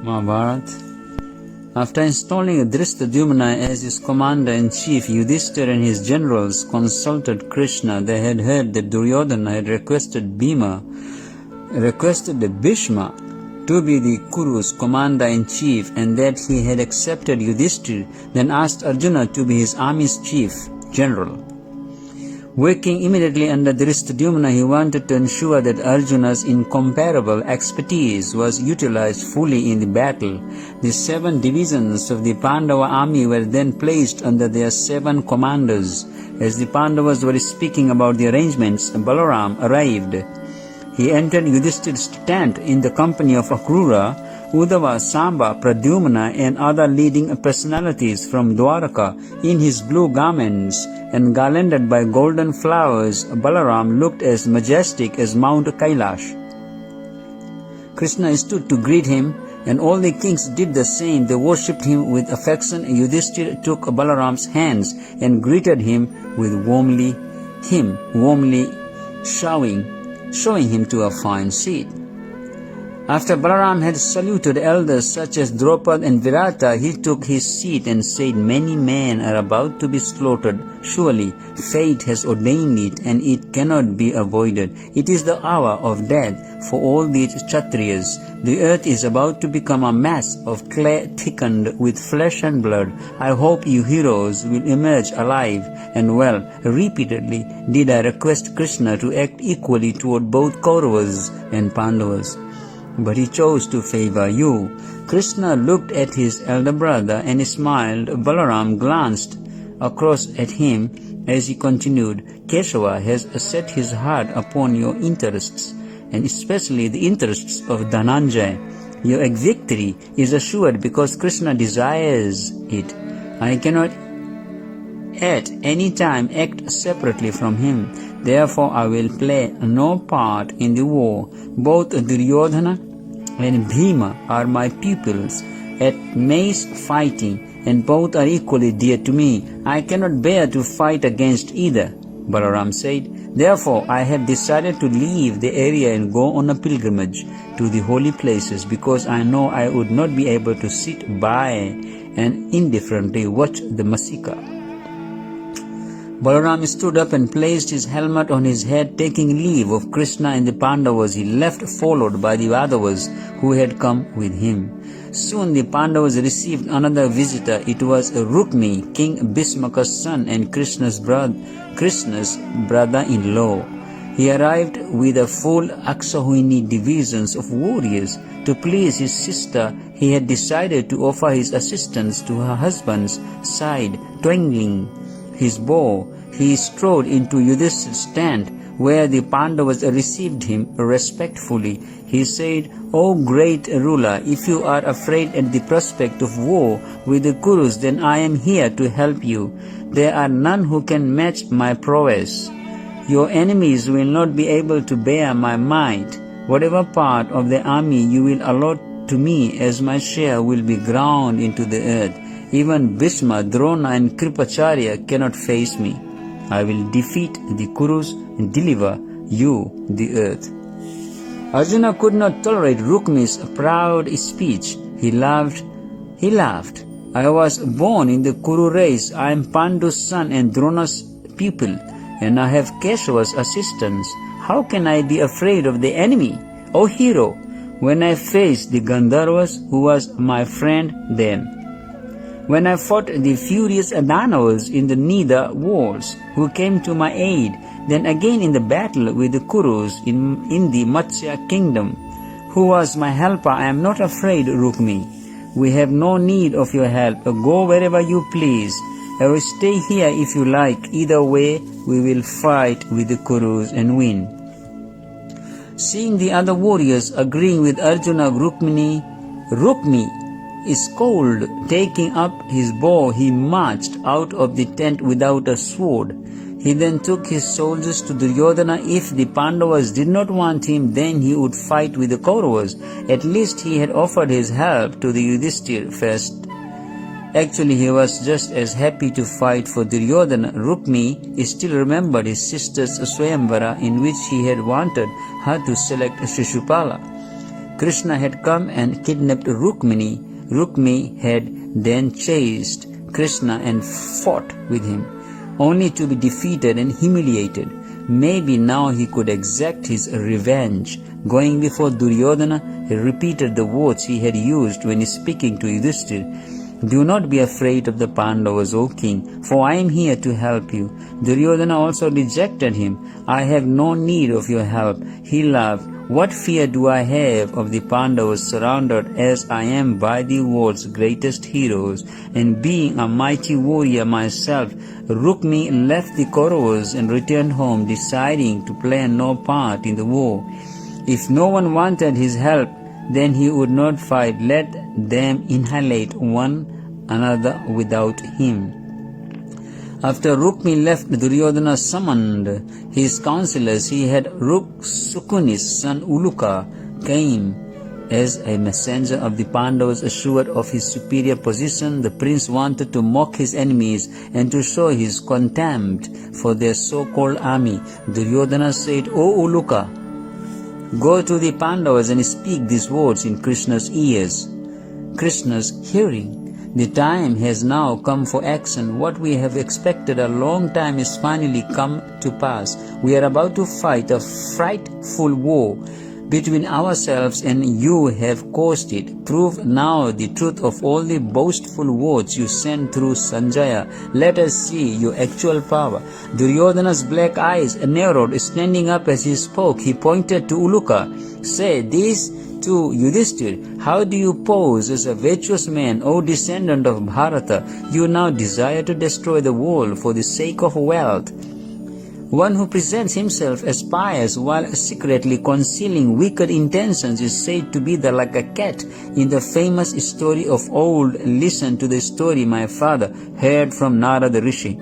Mahabharata. After installing Drishtadyumna as his commander-in-chief, Yudhishthira and his generals consulted Krishna. They had heard that Duryodhana had requested Bhishma to be the Kuru's commander-in-chief, and that he had accepted Yudhishthira, then asked Arjuna to be his army's chief general. Working immediately under Drishtadyumna, he wanted to ensure that Arjuna's incomparable expertise was utilized fully in the battle. The 7 divisions of the Pandava army were then placed under their 7 commanders. As the Pandavas were speaking about the arrangements, Balaram arrived. He entered Yudhishthira's tent in the company of Akrura, Uddhava, Samba, Pradyumna, and other leading personalities from Dwaraka. In his blue garments and garlanded by golden flowers, Balaram looked as majestic as Mount Kailash. Krishna stood to greet him, and all the kings did the same. They worshipped him with affection. Yudhishthira took Balaram's hands and greeted him with warmly showing him to a fine seat. After Balaram had saluted elders such as Draupad and Virata, he took his seat and said, "Many men are about to be slaughtered. Surely fate has ordained it, and it cannot be avoided. It is the hour of death for all these Kshatriyas. The earth is about to become a mass of clay thickened with flesh and blood. I hope you heroes will emerge alive and well." Repeatedly did I request Krishna to act equally toward both Kauravas and Pandavas, but he chose to favor you. Krishna looked at his elder brother and smiled. Balaram glanced across at him as he continued, "Keshava has set his heart upon your interests, and especially the interests of Dhananjay. Your victory is assured because Krishna desires it. I cannot at any time act separately from him. Therefore I will play no part in the war. Both Duryodhana and Bhima are my pupils at mace fighting, and both are equally dear to me. I cannot bear to fight against either." Balaram said, "Therefore I have decided to leave the area and go on a pilgrimage to the holy places, because I know I would not be able to sit by and indifferently watch the massacre." Balaram stood up and placed his helmet on his head. Taking leave of Krishna and the Pandavas, he left, followed by the Yadavas who had come with him. Soon the Pandavas received another visitor. It was Rukmi, King Bhismaka's son and Krishna's brother-in-law. He arrived with a full Akshauhini divisions of warriors. To please his sister, he had decided to offer his assistance to her husband's side. Twanging his bow, he strode into Yudhishthira's tent, where the Pandavas received him respectfully. He said, "O great ruler, if you are afraid at the prospect of war with the Kurus, then I am here to help you. There are none who can match my prowess. Your enemies will not be able to bear my might. Whatever part of the army you will allot to me as my share will be ground into the earth. Even Bhishma, Drona and Kripacharya cannot face me. I will defeat the Kurus and deliver you the earth." Arjuna could not tolerate Rukmi's proud speech. He laughed. "I was born in the Kuru race. I am Pandu's son and Drona's pupil, and I have Keshava's assistance. How can I be afraid of the enemy? O hero, when I faced the Gandharvas, who was my friend then. When I fought the furious Danavas in the Nida wars, who came to my aid, then again in the battle with the Kurus in the Matsya kingdom, who was my helper, I am not afraid, Rukmi. We have no need of your help. Go wherever you please, or stay here if you like. Either way, we will fight with the Kurus and win." Seeing the other warriors agreeing with Arjuna, Rukmi is cold. Taking up his bow, he marched out of the tent without a sword. He then took his soldiers to Duryodhana. If the Pandavas did not want him, then he would fight with the Kauravas. At least he had offered his help to the Yudhishthira first. Actually, he was just as happy to fight for Duryodhana. Rukmi still remembered his sister's Swayamvara, in which he had wanted her to select Shishupala. Krishna had come and kidnapped Rukmini. Rukmi had then chased Krishna and fought with him, only to be defeated and humiliated. Maybe now he could exact his revenge. Going before Duryodhana, he repeated the words he had used when speaking to Yudhishthira. Do not be afraid of the Pandavas, O king, for I am here to help you. Duryodhana also rejected him. I have no need of your help. He laughed. What fear do I have of the Pandavas, surrounded as I am by the world's greatest heroes, and being a mighty warrior myself? Rukmi left the Kauravas and returned home, deciding to play no part in the war. If no one wanted his help, then he would not fight. Let them annihilate one another without him. After Rukmi left, Duryodhana summoned his counselors. He had Sukuni's son Uluka came as a messenger of the Pandavas. Assured of his superior position, the prince wanted to mock his enemies and to show his contempt for their so-called army. Duryodhana said, O Uluka, go to the Pandavas and speak these words in Krishna's ears. Krishna's hearing. The time has now come for action. What we have expected a long time is finally come to pass. We are about to fight a frightful war between ourselves, and you have caused it. Prove now the truth of all the boastful words you sent through Sanjaya. Let us see your actual power. Duryodhana's black eyes narrowed. Standing up as he spoke, he pointed to Uluka. Say this to Yudhishthira. How do you pose as a virtuous man, O descendant of Bharata? You now desire to destroy the world for the sake of wealth. One who presents himself as pious while secretly concealing wicked intentions is said to be like a cat in the famous story of old. Listen to the story my father heard from Narada Rishi.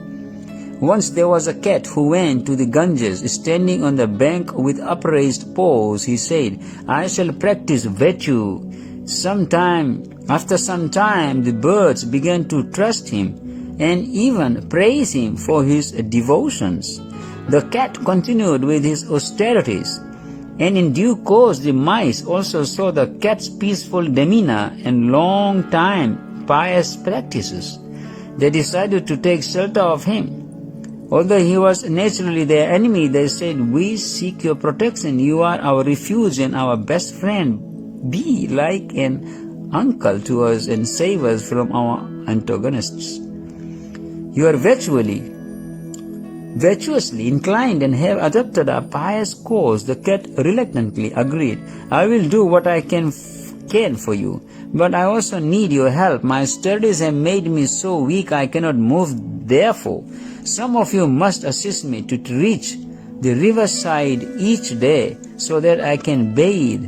Once there was a cat who went to the Ganges. Standing on the bank with upraised paws, he said, I shall practice virtue. After some time, the birds began to trust him and even praise him for his devotions. The cat continued with his austerities, and in due course the mice also saw the cat's peaceful demeanor and long time pious practices. They decided to take shelter of him. Although he was naturally their enemy, they said, we seek your protection. You are our refuge and our best friend. Be like an uncle to us and save us from our antagonists. You are virtuously inclined and have adopted a pious course. The cat reluctantly agreed. I will do what I can for you, but I also need your help. My studies have made me so weak I cannot move. Therefore, some of you must assist me to reach the riverside each day so that I can bathe.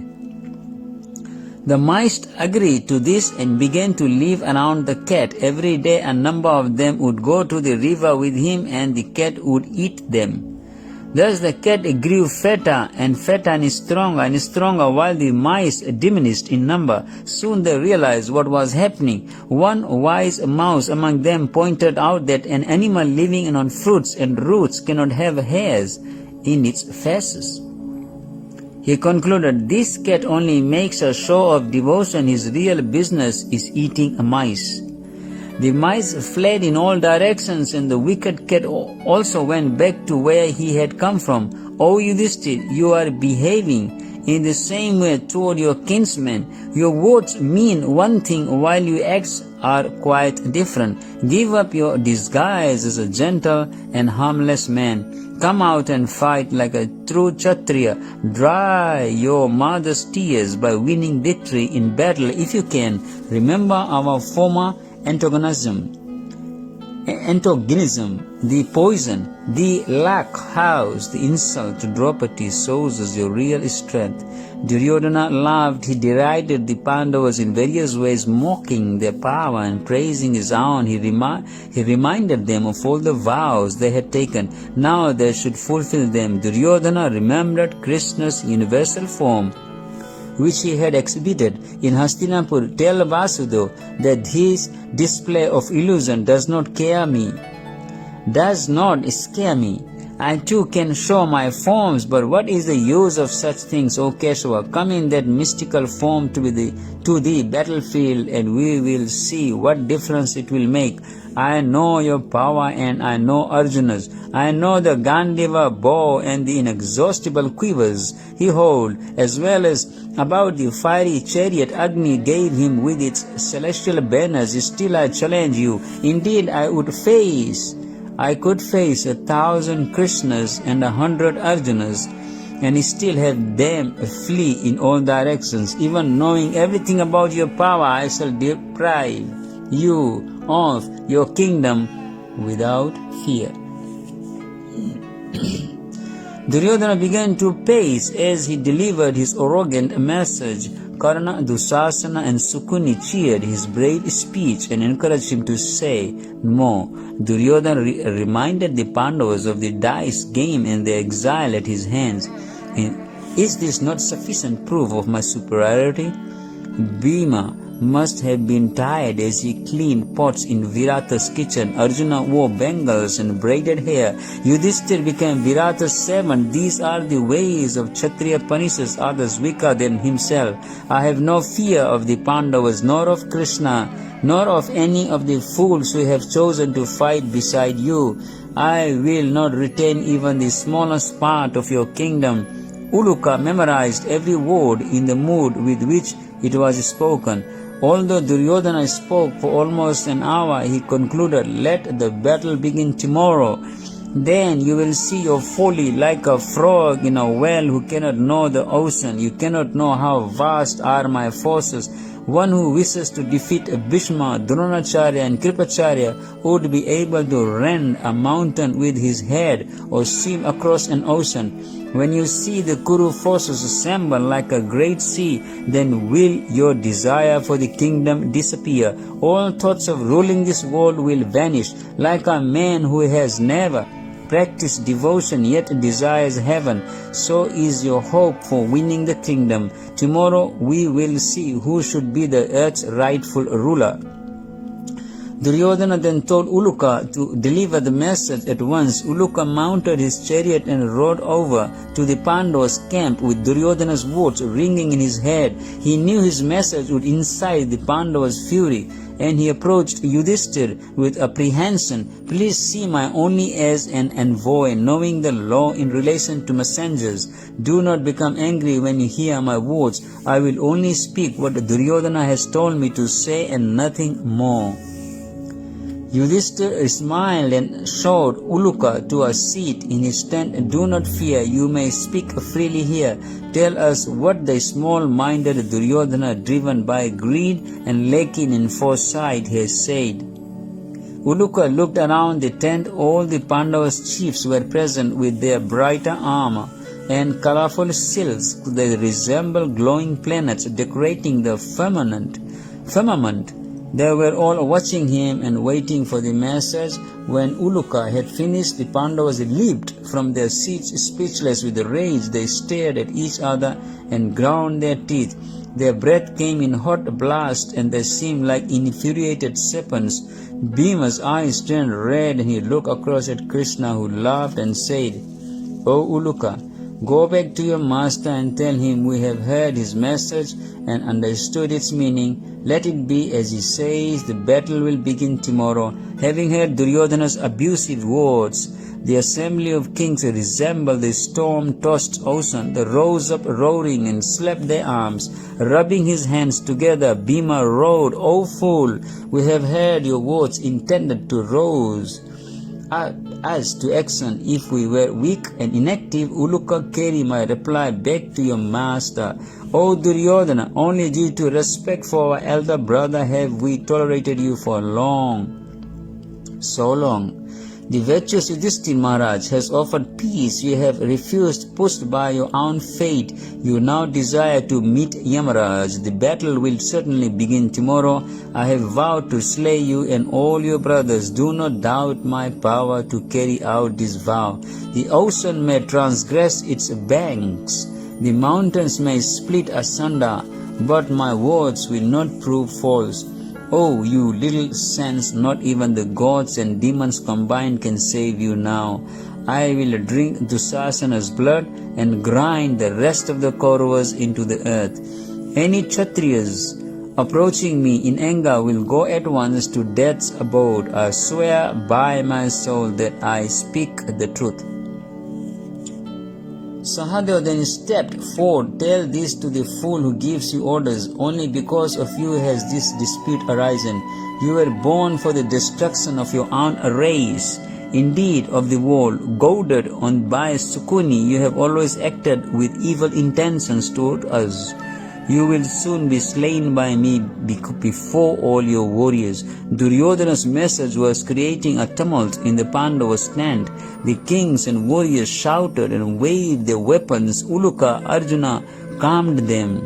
The mice agreed to this and began to live around the cat. Every day a number of them would go to the river with him, and the cat would eat them. Thus the cat grew fatter and stronger and stronger, while the mice diminished in number. Soon they realized what was happening. One wise mouse among them pointed out that an animal living on fruits and roots cannot have hairs in its faces. He concluded, this cat only makes a show of devotion. His real business is eating mice. The mice fled in all directions, and the wicked cat also went back to where he had come from. O Yudhishthira, you are behaving in the same way toward your kinsmen. Your words mean one thing while your acts are quite different. Give up your disguise as a gentle and harmless man. Come out and fight like a true Kshatriya. Dry your mother's tears by winning victory in battle if you can. Remember our former antagonism, the poison, the lack house, the insult to Draupadi shows us your real strength. Duryodhana laughed. He derided the Pandavas in various ways, mocking their power and praising his own. He reminded them of all the vows they had taken. Now they should fulfill them. Duryodhana remembered Krishna's universal form, which he had exhibited in Hastinapur. Tell Vasudeva that his display of illusion does not scare me. I too can show my forms, but what is the use of such things, O Keshava? Come in that mystical form to the battlefield, and we will see what difference it will make. I know your power, and I know Arjuna's. I know the Gandiva bow and the inexhaustible quivers he holds, as well as about the fiery chariot Agni gave him with its celestial banners. Still I challenge you. Indeed, I could face 1,000 Krishnas and 100 Arjunas, and still have them flee in all directions. Even knowing everything about your power, I shall deprive you of your kingdom without fear. Duryodhana began to pace as he delivered his arrogant message. Karna, Dusasana, and Sukuni cheered his brave speech and encouraged him to say more. Duryodhana reminded the Pandavas of the dice game and their exile at his hands. Is this not sufficient proof of my superiority? Bhima must have been tired as he cleaned pots in Virata's kitchen. Arjuna wore bangles and braided hair. Yudhishthir became Virata's servant. These are the ways of Kshatriya punishes others weaker than himself. I have no fear of the Pandavas, nor of Krishna, nor of any of the fools who have chosen to fight beside you. I will not retain even the smallest part of your kingdom. Uluka memorized every word in the mood with which it was spoken. Although Duryodhana spoke for almost an hour, he concluded, "Let the battle begin tomorrow. Then you will see your folly like a frog in a well who cannot know the ocean. You cannot know how vast are my forces. One who wishes to defeat Bhishma, Dronacharya and Kripacharya would be able to rend a mountain with his head or swim across an ocean. When you see the Kuru forces assemble like a great sea, then will your desire for the kingdom disappear. All thoughts of ruling this world will vanish. Like a man who has never practiced devotion yet desires heaven, so is your hope for winning the kingdom. Tomorrow we will see who should be the earth's rightful ruler." Duryodhana then told Uluka to deliver the message at once. Uluka mounted his chariot and rode over to the Pandavas' camp with Duryodhana's words ringing in his head. He knew his message would incite the Pandavas' fury, and he approached Yudhishthir with apprehension. "Please see my only as an envoy, knowing the law in relation to messengers. Do not become angry when you hear my words. I will only speak what Duryodhana has told me to say and nothing more." Yudhishthir smiled and showed Uluka to a seat in his tent. "Do not fear, you may speak freely here. Tell us what the small-minded Duryodhana, driven by greed and lacking in foresight, has said." Uluka looked around the tent. All the Pandavas' chiefs were present with their brighter armor and colorful silks that resembled glowing planets decorating the firmament. They were all watching him and waiting for the message. When Uluka had finished, the Pandavas leaped from their seats speechless with rage. They stared at each other and ground their teeth. Their breath came in hot blasts, and they seemed like infuriated serpents. Bhima's eyes turned red, and he looked across at Krishna, who laughed and said, "O Uluka, go back to your master and tell him we have heard his message and understood its meaning. Let it be as he says. The battle will begin tomorrow." Having heard Duryodhana's abusive words, the assembly of kings resembled the storm-tossed ocean. They rose up roaring and slapped their arms. Rubbing his hands together, Bhima roared, "O fool, we have heard your words intended to rouse us to action. If we were weak and inactive, Uluka, carry my reply back to your master. O Duryodhana, only due to respect for our elder brother have we tolerated you for so long. The virtuous Yudhishthir Maharaj has offered peace. You have refused, pushed by your own fate. You now desire to meet Yamaraj. The battle will certainly begin tomorrow. I have vowed to slay you and all your brothers. Do not doubt my power to carry out this vow. The ocean may transgress its banks. The mountains may split asunder, but my words will not prove false. Oh, you little sense, not even the gods and demons combined can save you now. I will drink Dusasana's blood and grind the rest of the Kauravas into the earth. Any Kshatriyas approaching me in anger will go at once to death's abode. I swear by my soul that I speak the truth. Sahadeva then stepped forward. Tell this to the fool who gives you orders. Only because of you has this dispute arisen. You were born for the destruction of your own race. Indeed, of the world, goaded on by Sukuni, you have always acted with evil intentions toward us. You will soon be slain by me before all your warriors. Duryodhana's message was creating a tumult in the Pandavas' tent. The kings and warriors shouted and waved their weapons. Arjuna calmed them.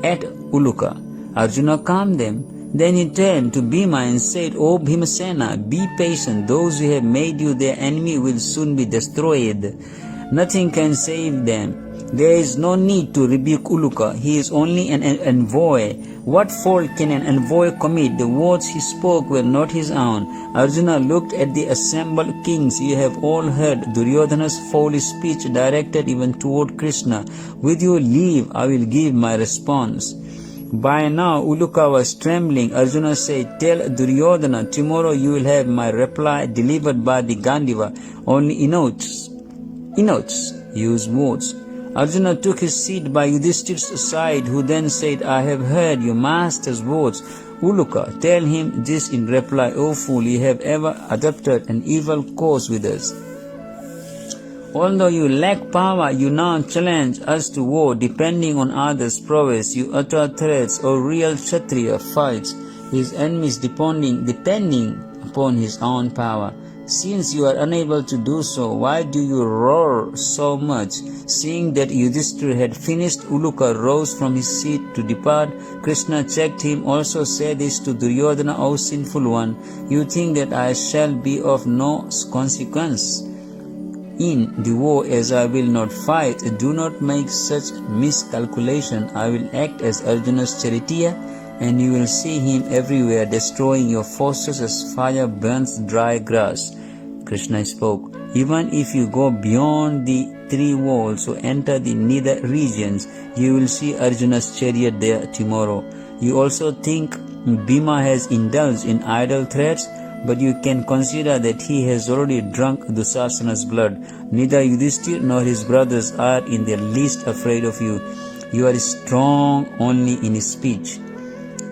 At Uluka, Arjuna calmed them. Then he turned to Bhima and said, O Bhimasena, be patient. Those who have made you their enemy will soon be destroyed. Nothing can save them. There is no need to rebuke Uluka. He is only an envoy. What fault can an envoy commit? The words he spoke were not his own. Arjuna looked at the assembled kings. You have all heard Duryodhana's foul speech directed even toward Krishna. With your leave, I will give my response. By now, Uluka was trembling. Arjuna said, Tell Duryodhana, tomorrow you will have my reply delivered by the Gandiva. Only Enotes use words. Arjuna took his seat by Yudhishthir's side, who then said, I have heard your master's words. Uluka, tell him this in reply, O fool, you have ever adopted an evil course with us. Although you lack power, you now challenge us to war, depending on others' prowess. You utter threats, O real Kshatriya fights his enemies depending upon his own power. Since you are unable to do so, why do you roar so much? Seeing that Yudhishthira had finished, Uluka rose from his seat to depart. Krishna checked him. Also say this to Duryodhana, O sinful one, you think that I shall be of no consequence in the war, as I will not fight. Do not make such miscalculation. I will act as Arjuna's charioteer, and you will see him everywhere, destroying your forces as fire burns dry grass. Krishna spoke, even if you go beyond the three walls or enter the nether regions, you will see Arjuna's chariot there tomorrow. You also think Bhima has indulged in idle threats, but you can consider that he has already drunk Dusasana's blood. Neither Yudhishthira nor his brothers are in the least afraid of you. You are strong only in speech.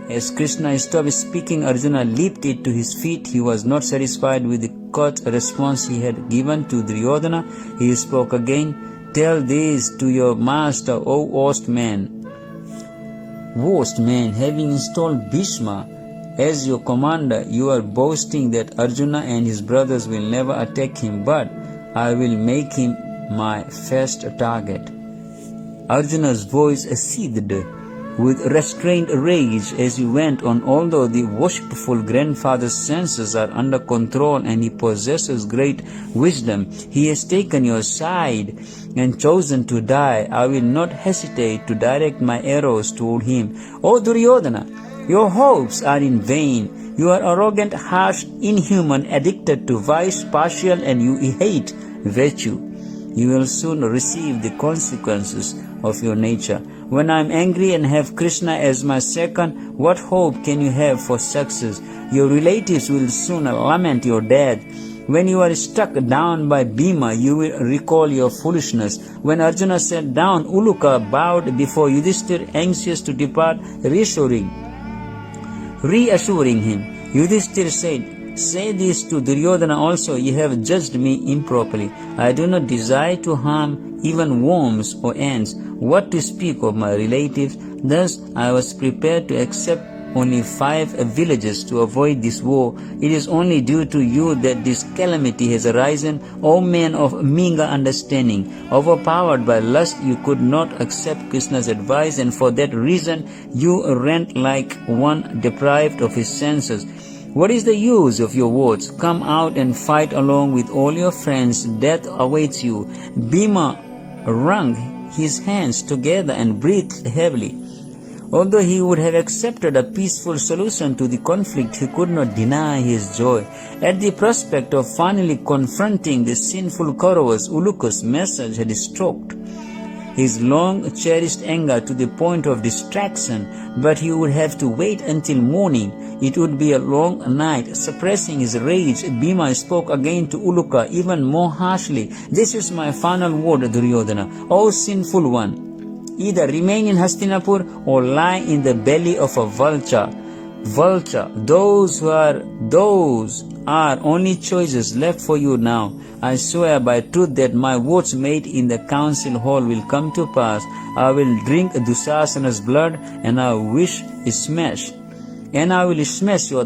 As Krishna stopped speaking, Arjuna leaped to his feet. He was not satisfied with the curt response he had given to Duryodhana. He spoke again. Tell this to your master, O worst man. Having installed Bhishma as your commander, you are boasting that Arjuna and his brothers will never attack him, but I will make him my first target. Arjuna's voice seethed with restrained rage as he went on. Although the worshipful grandfather's senses are under control and he possesses great wisdom, he has taken your side and chosen to die. I will not hesitate to direct my arrows toward him. O Duryodhana, your hopes are in vain. You are arrogant, harsh, inhuman, addicted to vice, partial, and you hate virtue. You will soon receive the consequences of your nature. When I am angry and have Krishna as my second, what hope can you have for success? Your relatives will soon lament your death. When you are struck down by Bhima, you will recall your foolishness. When Arjuna sat down, Uluka bowed before Yudhishthira, anxious to depart, reassuring him. Yudhishthira said, Say this to Duryodhana also, you have judged me improperly. I do not desire to harm even worms or ants. What to speak of my relatives? Thus I was prepared to accept only 5 villages to avoid this war. It is only due to you that this calamity has arisen, O men of meager understanding. Overpowered by lust, you could not accept Krishna's advice, and for that reason you rant like one deprived of his senses. What is the use of your words? Come out and fight along with all your friends. Death awaits you. Bhima wrung his hands together and breathed heavily. Although he would have accepted a peaceful solution to the conflict, he could not deny his joy at the prospect of finally confronting the sinful Kauravas. Uluka's message had stroked his long-cherished anger to the point of distraction, but he would have to wait until morning. It would be a long night. Suppressing his rage, Bhima spoke again to Uluka, even more harshly. This is my final word, Duryodhana. O sinful one, either remain in Hastinapur or lie in the belly of a vulture. Those are only choices left for you now. I swear by truth that my words made in the council hall will come to pass. I will drink Dusasana's blood and I will smash your